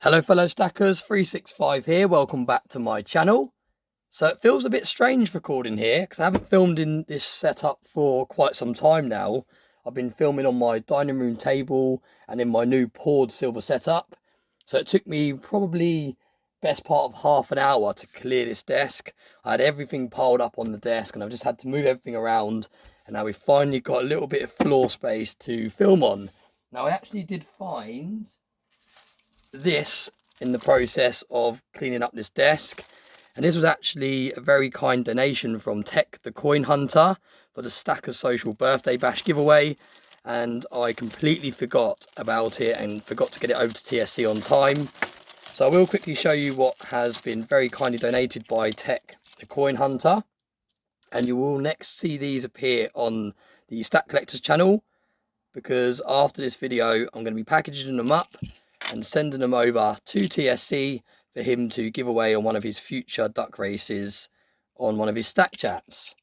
Hello fellow stackers, 365 here, welcome back to my channel. So it feels a bit strange recording here because I haven't filmed in this setup for quite some time now. I've been filming on my dining room table and in my new poured silver setup. So it took me probably best part of half an hour to clear this desk. I had everything piled up on the desk and I've just had to move everything around, and now we've finally got a little bit of floor space to film on. Now I actually did find this in the process of cleaning up this desk, and this was actually a very kind donation from Tech the Coin Hunter for the Stackers Social birthday bash giveaway, and I completely forgot about it and forgot to get it over to TSC on time. So I will quickly show you what has been very kindly donated by Tech the Coin Hunter, and you will next see these appear on the Stack Collectors channel, because after this video I'm going to be packaging them up and sending them over to TSC for him to give away on one of his future duck races on one of his stack chats.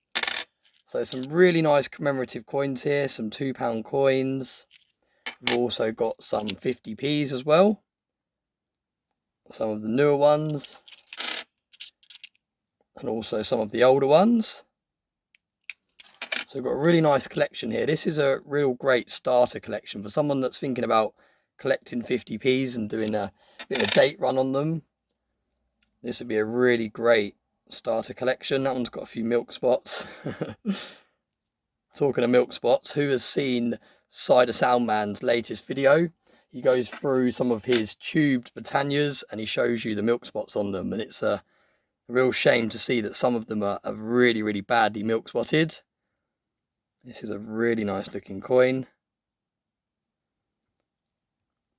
So some really nice commemorative coins here, some £2 coins. We've also got some 50p's as well, some of the newer ones, and also some of the older ones. So we've got a really nice collection here. This is a real great starter collection for someone that's thinking about collecting 50p's and doing a bit of a date run on them. This would be a really great starter collection. That one's got a few milk spots. Talking of milk spots, who has seen Cider Soundman's latest video? He goes through some of his tubed Britannias and he shows you the milk spots on them, and it's a real shame to see that some of them are really badly milk spotted. This is a really nice looking coin.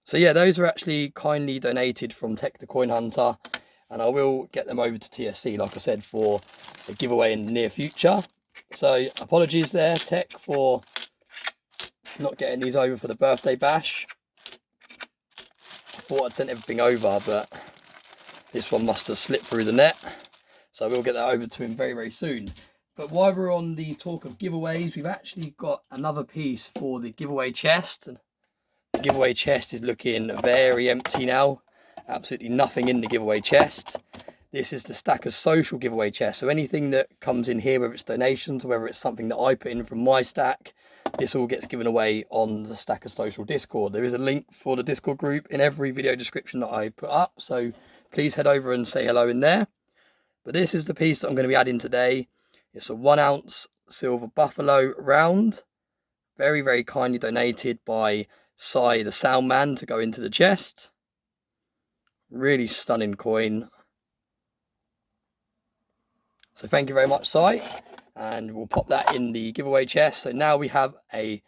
So yeah, those are actually kindly donated from Tech the Coin Hunter, and I will get them over to TSC, like I said, for a giveaway in the near future. So apologies there, Tech, for not getting these over for the birthday bash. I thought I'd sent everything over, but this one must have slipped through the net. So I will get that over to him very soon. But while we're on the talk of giveaways, we've actually got another piece for the giveaway chest. The giveaway chest is looking very empty now. Absolutely nothing in the giveaway chest. This is the Stackers Social giveaway chest. So anything that comes in here, whether it's donations or whether it's something that I put in from my stack, this all gets given away on the Stackers Social Discord. There is a link for the Discord group in every video description that I put up, so please head over and say hello in there. But this is the piece that I'm going to be adding today. It's a 1 ounce silver buffalo round, very kindly donated by Cy the Soundman to go into the chest. Really stunning coin. So thank you very much, Cy, and we'll pop that in the giveaway chest. So now we have a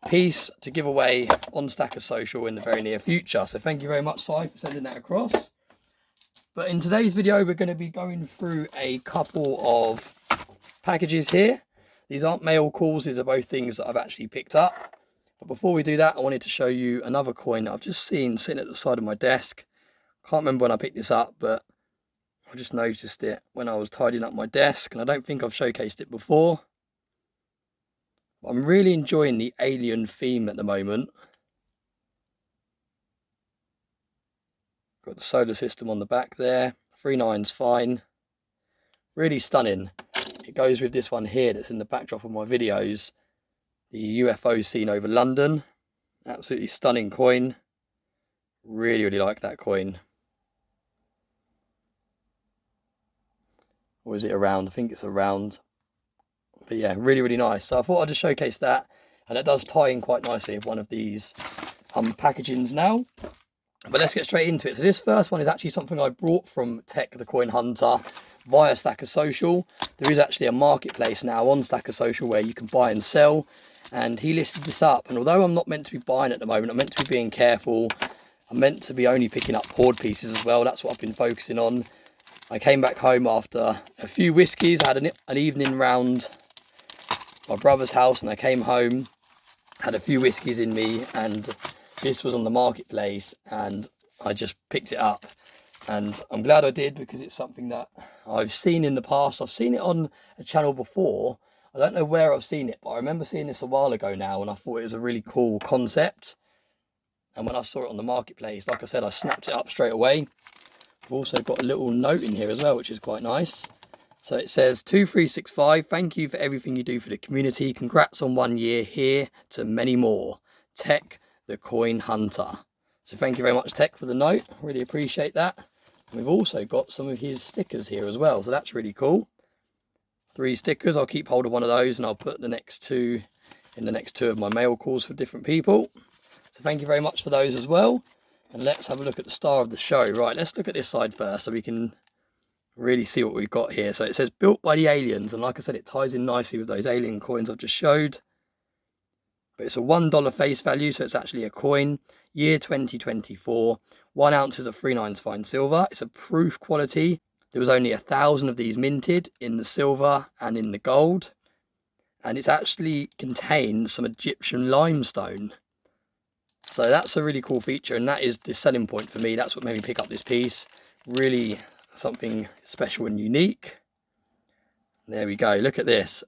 piece to give away on Stackers Social in the very near future. So thank you very much, Cy, for sending that across. But in today's video, we're going to be going through a couple of packages here. These aren't mail calls, these are both things that I've actually picked up. But before we do that, I wanted to show you another coin that I've just seen sitting at the side of my desk. Can't remember when I picked this up, but I just noticed it when I was tidying up my desk, and I don't think I've showcased it before. But I'm really enjoying the alien theme at the moment. Got the solar system on the back there. 3.9's fine. Really stunning. It goes with this one here that's in the backdrop of my videos. The UFO scene over London. Absolutely stunning coin. Really like that coin. Or is it a round? I think it's a round. But yeah, really nice. So I thought I'd just showcase that. And it does tie in quite nicely with one of these packagings now. But let's get straight into it. So this first one is actually something I brought from Tech the Coin Hunter via Stackers Social. There is actually a marketplace now on Stackers Social where you can buy and sell. And he listed this up. And although I'm not meant to be buying at the moment, I'm meant to be being careful. I'm meant to be only picking up poured pieces as well. That's what I've been focusing on. I came back home after a few whiskies. I had an evening round my brother's house and I came home, had a few whiskies in me, and this was on the marketplace and I just picked it up. And I'm glad I did, because it's something that I've seen in the past. I've seen it on a channel before. I don't know where I've seen it, but I remember seeing this a while ago now, and I thought it was a really cool concept. And when I saw it on the marketplace, like I said, I snapped it up straight away. We've also got a little note in here as well, which is quite nice. So it says, to 365, thank you for everything you do for the community. Congrats on 1 year, here to many more. Tech, the coin hunter. So thank you very much, Tech, for the note. Really appreciate that. And we've also got some of his stickers here as well, so that's really cool. 3 stickers. I'll keep hold of one of those, and I'll put the next 2 in the next 2 of my mail calls for different people. So thank you very much for those as well. And let's have a look at the star of the show. Right, let's look at this side first so we can really see what we've got here. So it says built by the aliens, and like I said, it ties in nicely with those alien coins I've just showed. But it's a $1 face value, so it's actually a coin. Year 2024. 1 ounce is a 3/9 fine silver. It's a proof quality. There was only 1,000 of these minted in the silver and in the gold. And it's actually contained some Egyptian limestone. So that's a really cool feature, and that is the selling point for me. That's what made me pick up this piece. Really something special and unique. There we go. Look at this.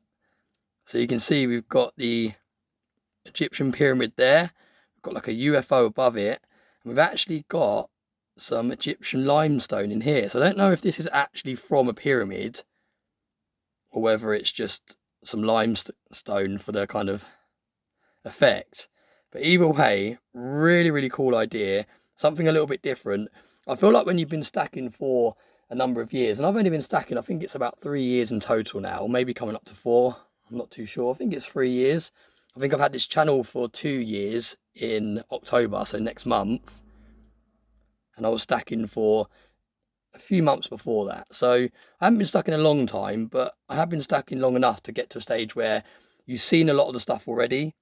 So you can see we've got the Egyptian pyramid there. We've got like a UFO above it. And we've actually got some Egyptian limestone in here. So I don't know if this is actually from a pyramid or whether it's just some limestone for the kind of effect. But either way, really, really cool idea. Something a little bit different. I feel like when you've been stacking for a number of years, and I've only been stacking, I think it's about 3 years in total now, maybe coming up to 4. I'm not too sure. I think it's 3 years. I think I've had this channel for 2 years in October, so next month. And I was stacking for a few months before that. So I haven't been stacking a long time, but I have been stacking long enough to get to a stage where you've seen a lot of the stuff already.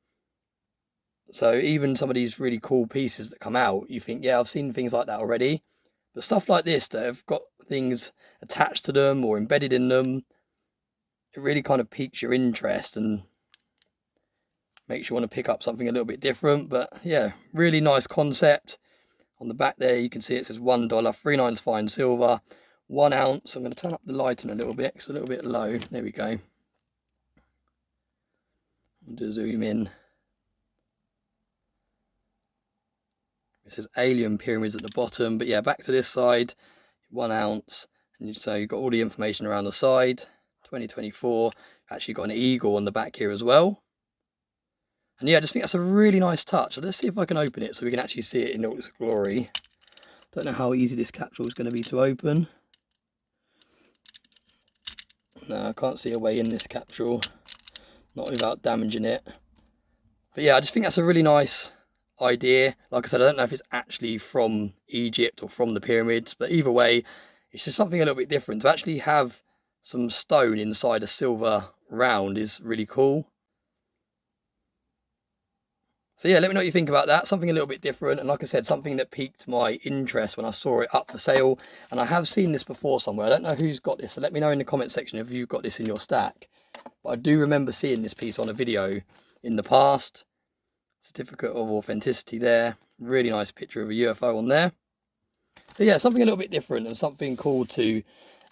So even some of these really cool pieces that come out, you think, yeah, I've seen things like that already. But stuff like this that have got things attached to them or embedded in them, it really kind of piques your interest and makes you want to pick up something a little bit different. But yeah, really nice concept. On the back there, you can see it says $1, 3/9 fine silver, 1 ounce. I'm going to turn up the lighting a little bit, it's a little bit low. There we go. I'll just zoom in. It says alien pyramids at the bottom, but yeah, back to this side, 1 ounce. And so you've got all the information around the side. 2024, actually got an eagle on the back here as well. And yeah, I just think that's a really nice touch. So let's see if I can open it so we can actually see it in all its glory. Don't know how easy this capsule is going to be to open. No, I can't see a way in this capsule, not without damaging it. But yeah, I just think that's a really nice idea. Like I said, I don't know if it's actually from Egypt or from the pyramids, but either way, it's just something a little bit different. To actually have some stone inside a silver round is really cool. So yeah, let me know what you think about that. Something a little bit different, and like I said, something that piqued my interest when I saw it up for sale. And I have seen this before somewhere. I don't know who's got this, so let me know in the comment section if you've got this in your stack. But I do remember seeing this piece on a video in the past. Certificate of authenticity there. Really nice picture of a UFO on there. So yeah, something a little bit different and something cool to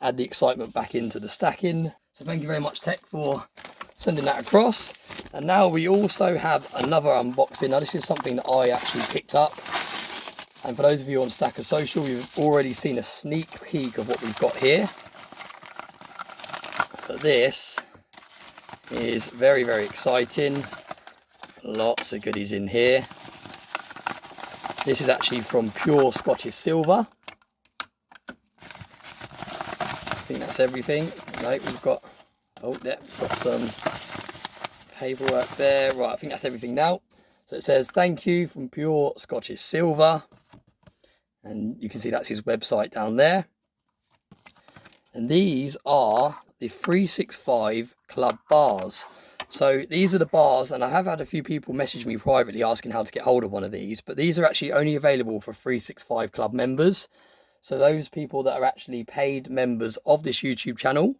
add the excitement back into the stacking. So thank you very much, Tech, for sending that across. And now we also have another unboxing. Now this is something that I actually picked up. And for those of you on Stacker Social, you've already seen a sneak peek of what we've got here. But this is very, very exciting. Lots of goodies in here. This is actually from pure Scottish silver. I think that's everything. Right, we've got, oh yeah, we've got some paperwork there. Right, I think that's everything now. So it says, thank you from pure Scottish silver. And you can see that's his website down there. And these are the 365 Club bars. So these are the bars, and I have had a few people message me privately asking how to get hold of one of these, but these are actually only available for 365 Club members. So those people that are actually paid members of this YouTube channel,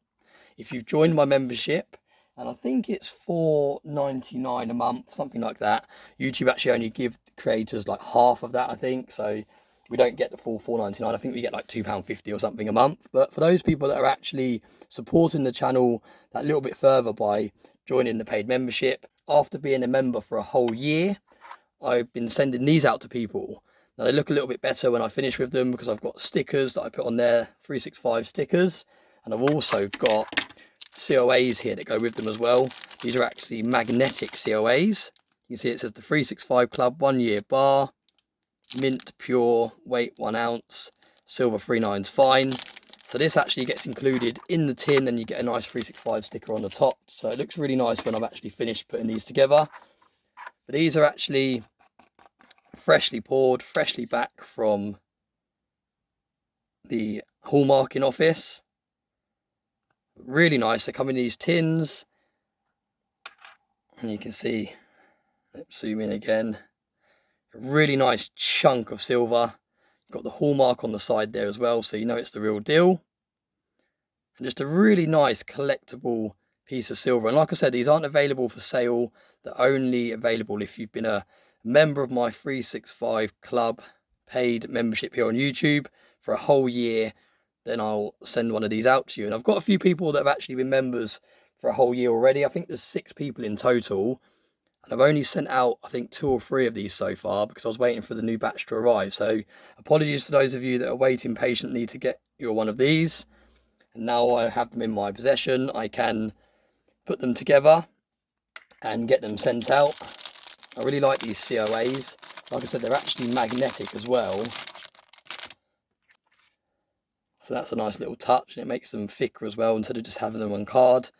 if you've joined my membership, and I think it's $4.99 a month, something like that. YouTube actually only give creators like half of that, I think. So we don't get the full $4.99. I think we get like £2.50 or something a month. But for those people that are actually supporting the channel that little bit further by joining the paid membership. After being a member for a whole year, I've been sending these out to people. Now they look a little bit better when I finish with them because I've got stickers that I put on there, 365 stickers, and I've also got COAs here that go with them as well. These are actually magnetic COAs. You can see it says the 365 Club 1 year bar, mint pure, weight 1 ounce, silver 3/9 fine. So this actually gets included in the tin, and you get a nice 365 sticker on the top. So it looks really nice when I'm actually finished putting these together. But these are actually freshly poured, freshly back from the hallmarking office. Really nice. They come in these tins, and you can see, let's zoom in again, a really nice chunk of silver. Got the hallmark on the side there as well, so you know it's the real deal. And just a really nice collectible piece of silver. And like I said, these aren't available for sale. They're only available if you've been a member of my 365 Club paid membership here on YouTube for a whole year. Then I'll send one of these out to you. And I've got a few people that have actually been members for a whole year already. I think there's 6 people in total. And I've only sent out, I think, 2 or 3 of these so far because I was waiting for the new batch to arrive. So apologies to those of you that are waiting patiently to get your one of these. And now I have them in my possession, I can put them together and get them sent out. I really like these COAs. Like I said, they're actually magnetic as well. So that's a nice little touch, and it makes them thicker as well instead of just having them on card.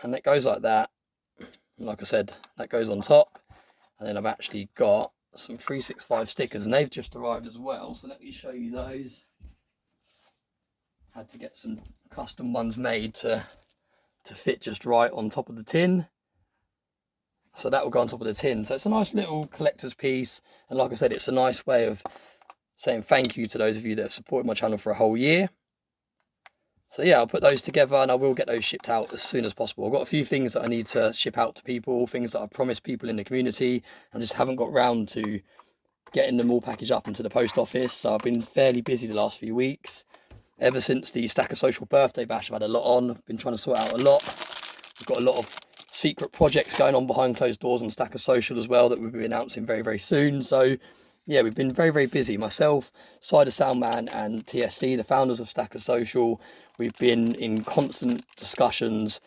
And it goes like that. And like I said, that goes on top. And then I've actually got some 365 stickers, and they've just arrived as well. So let me show you those. Had to get some custom ones made to fit just right on top of the tin. So that will go on top of the tin. So it's a nice little collector's piece. And like I said, it's a nice way of saying thank you to those of you that have supported my channel for a whole year. So yeah, I'll put those together and I will get those shipped out as soon as possible. I've got a few things that I need to ship out to people, things that I promised people in the community, and just haven't got round to getting them all packaged up into the post office. So I've been fairly busy the last few weeks. Ever since the Stacker Social birthday bash, I've had a lot on. I've been trying to sort out a lot. We've got a lot of secret projects going on behind closed doors on Stacker Social as well that we'll be announcing very, very soon. So yeah, we've been very, very busy. Myself, Cider Soundman and TSC, the founders of Stacker Social, we've been in constant discussions,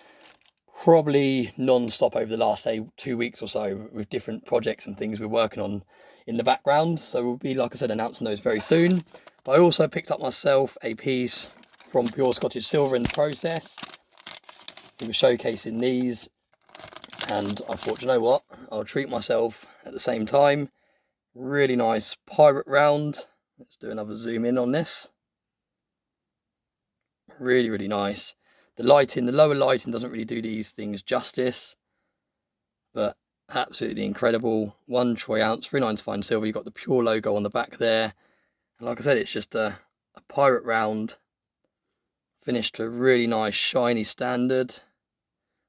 probably non-stop over the last, say, 2 weeks or so, with different projects and things we're working on in the background. So we'll be, like I said, announcing those very soon. I also picked up myself a piece from Pure Scottish Silver in the process. We were showcasing these, and I thought, you know what, I'll treat myself at the same time. Really nice pirate round. Let's do another zoom in on this. Really, really nice. The lighting, the lower lighting doesn't really do these things justice, but absolutely incredible. 1 troy ounce, 3/9 fine silver. You've got the Pure logo on the back there. And like I said, it's just a pirate round, finished to a really nice shiny standard.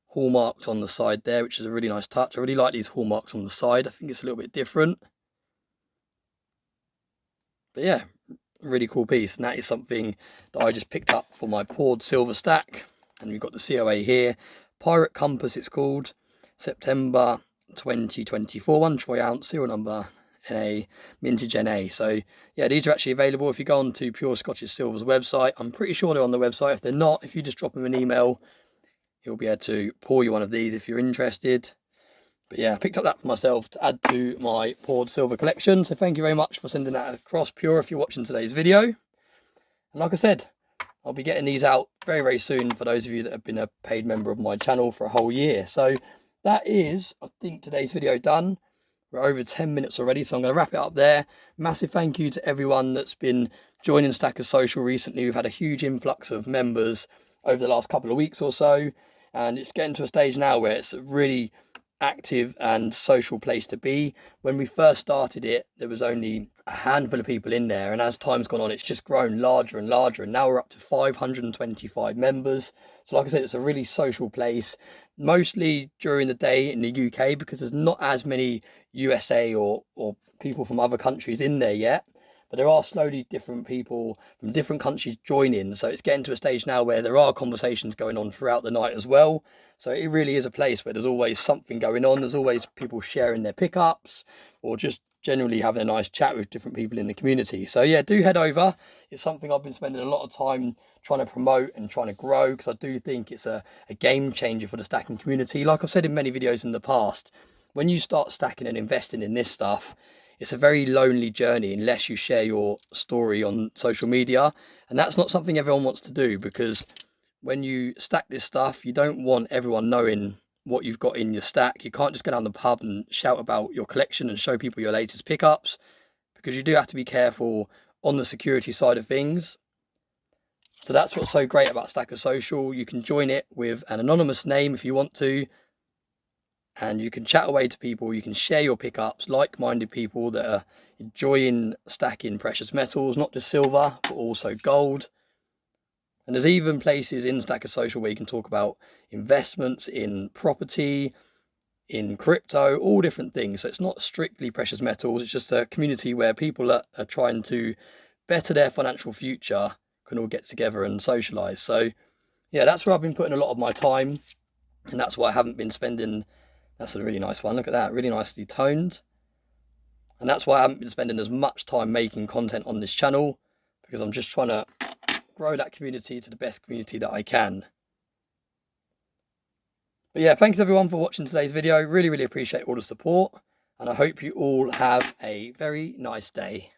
Hallmarks on the side there, which is a really nice touch. I really like these hallmarks on the side. I think it's a little bit different. But yeah, really cool piece. And that is something that I just picked up for my poured silver stack. And we've got the COA here. Pirate Compass it's called. September 2024. 1 troy ounce, serial number NA, mintage NA. So yeah, these are actually available if you go on to Pure Scottish Silver's website. I'm pretty sure they're on the website. If they're not, if you just drop him an email, he'll be able to pour you one of these if you're interested. But yeah, I picked up that for myself to add to my poured silver collection. So thank you very much for sending that across, Pure, if you're watching today's video. And like I said, I'll be getting these out very, very soon for those of you that have been a paid member of my channel for a whole year. So that is, I think, today's video done. We're over 10 minutes already, so I'm going to wrap it up there. Massive thank you to everyone that's been joining Stacker Social recently. We've had a huge influx of members over the last couple of weeks or so, and it's getting to a stage now where it's a really active and social place to be. When we first started it, there was only a handful of people in there, and as time's gone on, it's just grown larger and larger, and now we're up to 525 members. So like I said, it's a really social place, mostly during the day in the UK, because there's not as many USA or people from other countries in there yet. but there are slowly different people from different countries joining. So it's getting to a stage now where there are conversations going on throughout the night as well. So it really is a place where there's always something going on. There's always people sharing their pickups or just generally having a nice chat with different people in the community. So yeah, do head over. It's something I've been spending a lot of time trying to promote and trying to grow, because I do think it's a game changer for the stacking community. Like I've said in many videos in the past, when you start stacking and investing in this stuff, it's a very lonely journey unless you share your story on social media. And that's not something everyone wants to do, because when you stack this stuff, you don't want everyone knowing what you've got in your stack. You can't just go down the pub and shout about your collection and show people your latest pickups, because you do have to be careful on the security side of things. So that's what's so great about Stacker Social. You can join it with an anonymous name if you want to, and you can chat away to people. You can share your pickups, like-minded people that are enjoying stacking precious metals, not just silver, but also gold. And there's even places in Stacker Social where you can talk about investments in property, in crypto, all different things. So it's not strictly precious metals. It's just a community where people are trying to better their financial future can all get together and socialize. So yeah, that's where I've been putting a lot of my time, and that's why I haven't been spending. That's a really nice one. Look at that, really nicely toned. And that's why I haven't been spending as much time making content on this channel, because I'm just trying to grow that community to the best community that I can. But yeah, thanks everyone for watching today's video. Really appreciate all the support, and I hope you all have a very nice day.